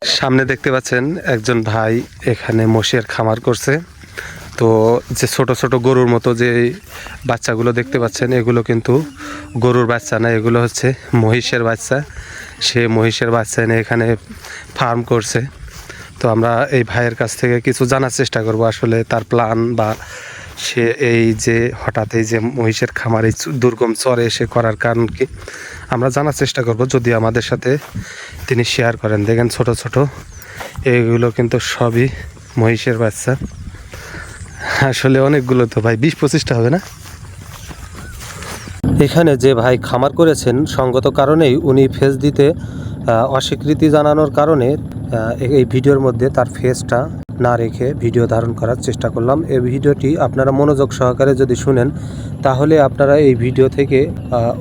সামনে দেখতে পাচ্ছেন একজন ভাই এখানে মোষের খামার করছে। তো যে ছোট ছোট গরুর মতো যে বাচ্চাগুলো দেখতে পাচ্ছেন এগুলো কিন্তু গরুর বাচ্চা না, এগুলো হচ্ছে মহিষের বাচ্চা। সে মহিষের বাচ্চা এনে এখানে ফার্ম করছে। তো আমরা এই ভাইয়ের কাছ থেকে কিছু জানার চেষ্টা করব আসলে তার প্ল্যান, বা সে এই যে হঠাৎ এই যে মহিষের খামার এই দুর্গম চরে এসে করার কারণ কি আমরা জানার চেষ্টা করব, যদি আমাদের সাথে তিনি শেয়ার করেন। দেখেন ছোট ছোট এইগুলো কিন্তু সবই মহিষের বাচ্চা। আসলে অনেকগুলো, তো ভাই 20-25টা হবে না। এখানে যে ভাই খামার করেছেন সঙ্গত কারণেই উনি ফেস দিতে অস্বীকৃতি জানানোর কারণে এই ভিডিওর মধ্যে তার ফেসটা না রেখে ভিডিও ধারণ করার চেষ্টা করলাম। এই ভিডিওটি আপনারা মনোযোগ সহকারে যদি শুনেন তাহলে আপনারা এই ভিডিও থেকে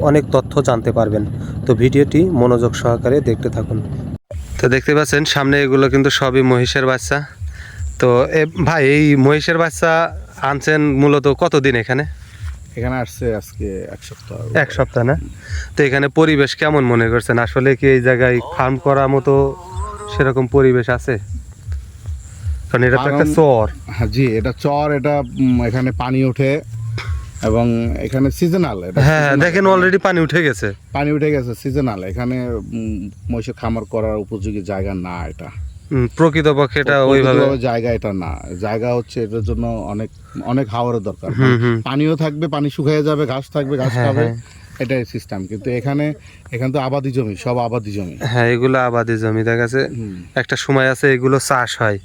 অনেক তথ্য জানতে পারবেন। তো ভিডিওটি মনোযোগ সহকারে দেখতে থাকুন। তো দেখতে পাচ্ছেন সামনে এগুলো কিন্তু সবই মহিষের বাচ্চা। তো ভাই এই মহিষের বাচ্চা আনছেন মূলত কতদিন এখানে? এখানে আসছে আজকে এক সপ্তাহ না? তো এখানে পরিবেশ কেমন মনে করছেন? আসলে কি এই জায়গায় ফার্ম করার মতো সেরকম পরিবেশ আছে? কারণ এটা তো একটা চর। জি, এটা চর। এটা এখানে পানি ওঠে এবং এখানে সিজনাল। হ্যাঁ, দেখেন অলরেডি পানি উঠে গেছে। সিজনাল। এখানে মহিষের খামার করার উপযোগী জায়গা না এটা। প্রকৃতপক্ষে এটা ওইভাবে জায়গা এটা না। জায়গা হচ্ছে এটার জন্য অনেক অনেক হাওয়ারের দরকার। পানিও থাকবে, পানি শুকিয়ে যাবে, ঘাস থাকবে, ঘাস খাবে, এটাই সিস্টেম। কিন্তু এখানে তো আবাদি জমি, সব আবাদি জমি। হ্যাঁ, এগুলো আবাদি জমি। দেখা গেছে একটা সময় আছে এগুলো চাষ হয়।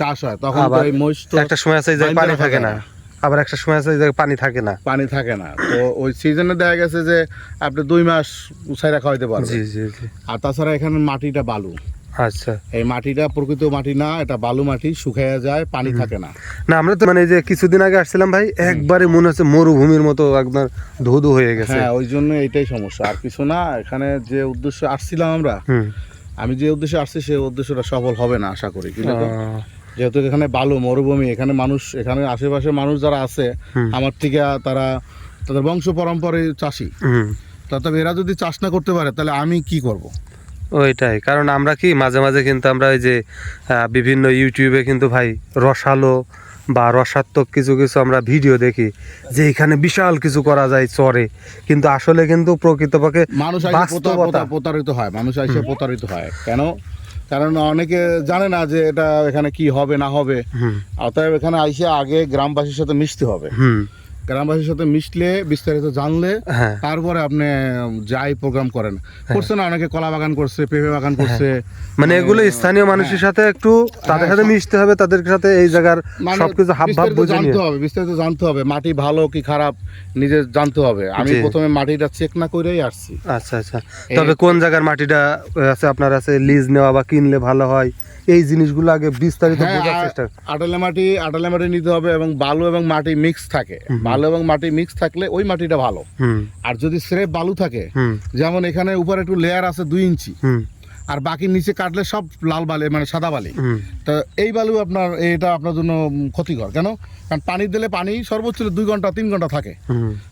চাষ হয় তখন এই মহিষ তো একটা সময় আছে এই জায়গায় পানি থাকে না, আবার একটা সময় আছে এই জায়গায় পানি থাকে না। তো ওই সিজনে দেখা গেছে যে আপনি 2 মাস উছাইরা খাওয়াইতে পারবেন। জি জি জি। আর তাছাড়া এখানে মাটিটা বালু। আচ্ছা, এই মাটিটা প্রকৃত মাটি না, এটা বালু মাটি, শুকাইয়া যায়, পানি থাকে না। না আমরা তো মানে যে কিছুদিন আগে আসছিলাম ভাই, একবারে মনে হচ্ছে মরুভূমির মতো একদম ধুধু হয়ে গেছে। হ্যাঁ, ওই জন্য এইটাই সমস্যা, আর কিছু না। এখানে যে উদ্দেশ্যে আসছিলাম আমি যে উদ্দেশ্যে আসছি সেই উদ্দেশ্যটা সফল হবে না আশা করি। কিন্তু যেহেতু এখানে বালু, মরুভূমি, এখানে মানুষ, এখানে আশেপাশে মানুষ যারা আছে আমার থেকে তাদের বংশ পরম্পরায় চাষি। তবে এরা যদি চাষ না করতে পারে তাহলে আমি কি করব? ওইটাই কারণ আমরা কি মাঝে মাঝে কিন্তু আমরা ওই যে বিভিন্ন ইউটিউবে কিন্তু ভাই রসালো বা রসাত্মক কিছু কিছু আমরা ভিডিও দেখি যে এখানে বিশাল কিছু করা যায় চরে, কিন্তু আসলে কিন্তু প্রকৃতপক্ষে মানুষ প্রতারিত হয়। কেন? কারণ অনেকে জানে না যে এটা এখানে কি হবে না হবে। অতএব এখানে আইসে আগে গ্রামবাসীর সাথে মিশতে হবে। গ্রামবাসীর সাথে মিশলে, বিস্তারিত জানলে তারপরে আপনি যাই প্রোগ্রাম করছে না। অনেকে কলা বাগান করছে, পেঁপে বাগান করছে, মানে এগুলো স্থানীয় মানুষের সাথে একটু তাদের সাথে মিশতে হবে, তাদের সাথে এই জায়গার সবকিছু হাবভাব বুঝে জানতে হবে, বিস্তারিত জানতে হবে। মাটি ভালো কি খারাপ নিজে জানতে হবে। আমি প্রথমে মাটিটা চেক না করেই আসছি। আচ্ছা আচ্ছা। তবে কোন জায়গার মাটিটা আছে আপনার আছে লিজ নেওয়া বা কিনলে ভালো হয়, এই জিনিসগুলো আগে বিস্তারিত বোঝার চেষ্টা। আটালে মাটি নিতে হবে এবং বালু এবং মাটি মিক্স থাকে। বালু এবং মাটি মিক্স থাকলে ওই মাটিটা ভালো। আর যদি স্রেফ বালু থাকে, যেমন এখানে উপরে একটু লেয়ার আছে 2 ইঞ্চি, আর বাকি নিচে কাটলে সব লাল বালি, মানে সাদা বালি, তো এই বালু এটা আপনার জন্য ক্ষতিকর। কেন? কারণ পানি দিলে পানি সর্বোচ্চ 2 ঘন্টা 3 ঘন্টা থাকে,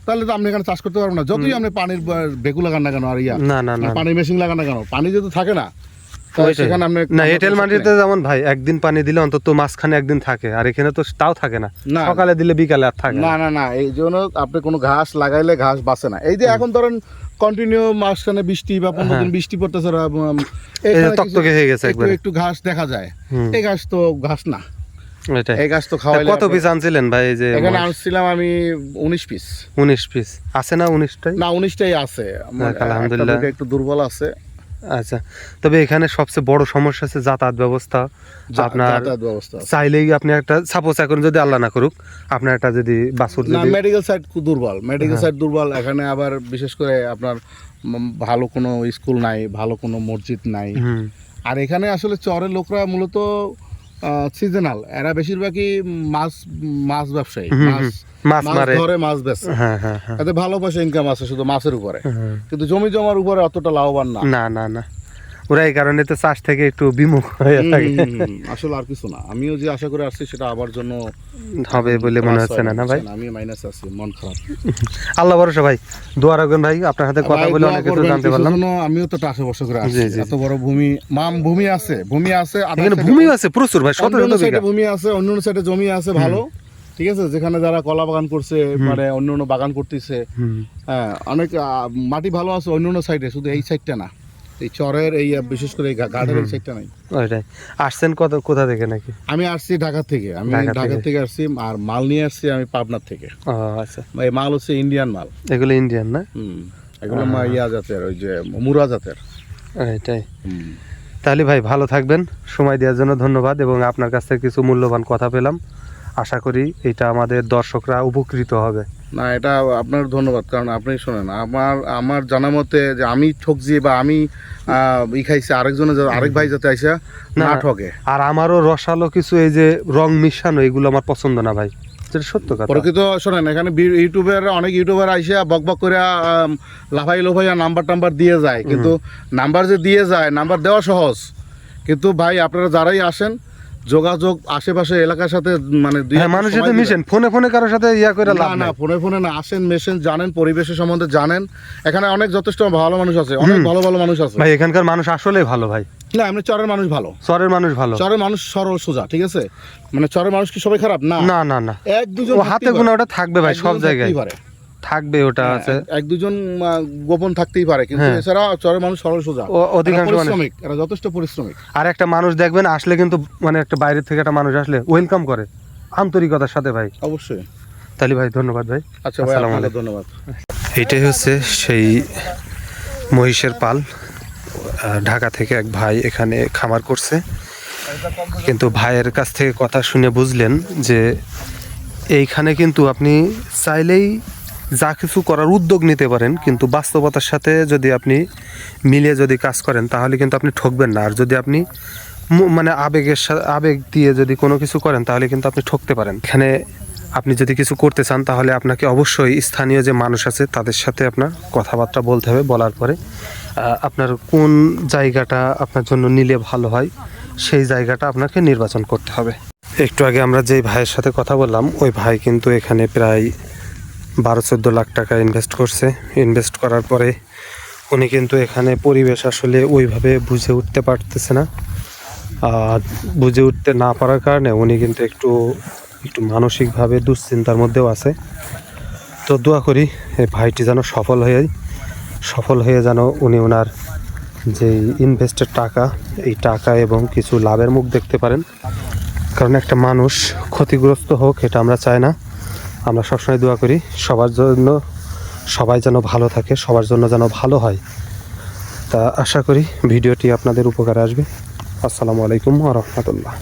তাহলে তো আপনি এখানে চাষ করতে পারবেন না। যতই আপনি পানির বেকু লাগান না কেন, আর পানির মেশিন লাগান না কেন, পানি যদি থাকে না, এঁটেল মাটিতে যেমন ভাই একদিন পানি দিলে অন্তত মাঝখানে একদিন থাকে, আর এখানে তো তাও থাকে না, সকালে দিলে বিকালে আর থাকে না। এই জন্য আপনি কোনো ঘাস লাগাইলে ঘাস বাঁচে না। এই যে এখন ধরেন কন্টিনিউ মাঝখানে বৃষ্টি বা 15 দিন বৃষ্টি পড়তেছে, তকতকে হয়ে গেছে, একটু ঘাস দেখা যায়। এই ঘাস তো ঘাস না, এই ঘাস তো খাওয়াইলে। কত পিস আনছিলেন ভাই? এই যে এখানে আনছিলাম আমি 19 পিস। 19 পিস আছে না? 19টাই আছে। আলহামদুলিল্লাহ, একটু দুর্বল আছে। আচ্ছা, তবে এখানে সবচেয়ে বড় সমস্যা আছে যাতায়াত ব্যবস্থা। আপনার চাইলেই আপনি একটা, সাপোজ এখন যদি আল্লাহ না করুক আপনার একটা যদি বাছুর, মেডিকেল সাইড দুর্বল। এখানে আবার বিশেষ করে আপনার ভালো কোনো স্কুল নাই, ভালো কোনো মসজিদ নাই। আর এখানে আসলে চরের লোকরা মূলত সিজনাল, এরা বেশিরভাগই মাছ ব্যবসায়ী, মাছ ধরে, মাছ বেচে। এতে ভালো পয়সা ইনকাম আছে শুধু মাছের উপরে, কিন্তু জমি জমার উপরে অতটা লাভবান না। না। ওরা এই কারণে তো চাষ থেকে একটু বিমুখ হয়ে থাকে। আসলে আর কিছু না, আমিও যে আশা করে আসছি সেটা আবার জন্য হবে বলে মনে হচ্ছে না, না ভাই? আমি মাইনাস আছি, মন খারাপ। আল্লাহ ভরসা ভাই, দোয়া রাখবেন ভাই, আপনার সাথে কথা বলে অনেক কিছু জানতে পারলাম। আমিও তো টাকা বর্ষ করে আসছি, এত বড় ভূমি আছে এখানে ভূমি আছে প্রচুর ভাই, 17 বিঘা ভূমি আছে, অন্য সাইডে জমি আছে ভালো, ঠিক আছে, যেখানে যারা কলা বাগান করছে, মানে অন্য বাগান করতেছে, হ্যাঁ অনেক মাটি ভালো আছে অন্য সাইডে, শুধু এই সাইডটা না, এই চরের এই বিশেষ করে এই ঘাটের এই সাইডটা নাই। ওইটাই। আসছেন কোথা থেকে নাকি? আমি আসছি ঢাকা থেকে, ঢাকা থেকে আসছি, আর মাল নিয়ে আসছি আমি পাবনার থেকে। ও আচ্ছা, এই মাল হচ্ছে ইন্ডিয়ান মাল, এগুলো ইন্ডিয়ান না? এগুলো ইয়া জাতের, ওই যে মুরা জাতের। এটাই। তাহলে ভাই ভালো থাকবেন, সময় দেওয়ার জন্য ধন্যবাদ, এবং আপনার কাছ থেকে কিছু মূল্যবান কথা পেলাম, আশা করি এটা আমাদের দর্শকরা উপকৃত হবে। না, এটা আপনার ধন্যবাদ, কারণ আপনি শোনেন, আমার জানা মতে যে আমি ঠকছি বা আমি খাইছি, আরেক ভাই যাতে আইসা না ঠকে। আর আমারও রসালো কিছু এই যে রং মিশানো, এগুলো আমার পছন্দ না ভাই, যেটা সত্য কথা। প্রকৃত শোনেন, এখানে অনেক ইউটিউবার আইসা বকবক করে লাফাই লোফাইয়া নাম্বার দিয়ে যায়, কিন্তু নাম্বার যে দিয়ে যায়, নাম্বার দেওয়া সহজ, কিন্তু ভাই আপনারা যারাই আসেন, যোগাযোগ আশেপাশে এলাকার সাথে, মানে মানুষের সাথে মিশেন, ফোনে কারোর সাথে ইয়া করে লাভ না, ফোনে না, আসেন, মেশেন, জানেন পরিবেশের সম্বন্ধে জানেন। এখানে অনেক যথেষ্ট ভালো মানুষ আছে, অনেক ভালো মানুষ আছে ভাই, এখানকার মানুষ আসলেই ভালো ভাই। না, এমনি চরের মানুষ ভালো, চরের মানুষ সরল সোজা, ঠিক আছে, মানে চরের মানুষ কি সবাই খারাপ? না, এক দুজন হাতে গোনা ওটা থাকবে ভাই, সব জায়গায় থাকবে, ওটা আছে, এক দুজন গোপন থাকতেই পারে, কিন্তু এছাড়া চরের মানুষ সরল সোজা, অধিকাংশ পরিশ্রমিক, এরা যথেষ্ট পরিশ্রমিক। আর একটা মানুষ দেখবেন আসলে কিন্তু, মানে একটা বাইরে থেকে একটা মানুষ আসলে ওয়েলকাম করে আন্তরিকতার সাথে ভাই। অবশ্যই। তাহলে ভাই ধন্যবাদ ভাই। আচ্ছা ভাই, আপনাকে ধন্যবাদ। এটাই হচ্ছে সেই মহিষের পাল। ঢাকা থেকে এক ভাই এখানে খামার করছে, কিন্তু ভাইয়ের কাছ থেকে কথা শুনে বুঝলেন যে এইখানে কিন্তু আপনি চাইলেই যা কিছু করার উদ্যোগ নিতে পারেন, কিন্তু বাস্তবতার সাথে যদি আপনি মিলিয়ে যদি কাজ করেন তাহলে কিন্তু আপনি ঠকবেন না। আর যদি আপনি মানে আবেগ দিয়ে যদি কোনো কিছু করেন তাহলে কিন্তু আপনি ঠকতে পারেন। এখানে আপনি যদি কিছু করতে চান তাহলে আপনাকে অবশ্যই স্থানীয় যে মানুষ আছে তাদের সাথে আপনার কথাবার্তা বলতে হবে, বলার পরে আপনার কোন জায়গাটা আপনার জন্য নিলে ভালো হয় সেই জায়গাটা আপনাকে নির্বাচন করতে হবে। একটু আগে আমরা যেই ভাইয়ের সাথে কথা বললাম, ওই ভাই কিন্তু এখানে প্রায় 12-14 লাখ টাকা ইনভেস্ট করছে। ইনভেস্ট করার পরে উনি কিন্তু এখানে পরিবেশ আসলে ওইভাবে বুঝে উঠতে পারতেছে না। বুঝে উঠতে না পারার কারণে উনি কিন্তু একটু মানসিকভাবে দুশ্চিন্তার মধ্যেও আছে। তো দোয়া করি এই ভাইটি যেন সফল হয়ে যেন উনি ওনার যেই ইনভেস্টের টাকা, এই টাকা এবং কিছু লাভের মুখ দেখতে পারেন। কারণ একটা মানুষ ক্ষতিগ্রস্ত হোক এটা আমরা চাই না। আমরা সবসময় দোয়া করি সবাই যেন ভালো থাকে, সবার জন্য যেন ভালো হয়। তা আশা করি ভিডিওটি আপনাদের উপকারে আসবে। আসসালামু আলাইকুম ওয়া রাহমাতুল্লাহ।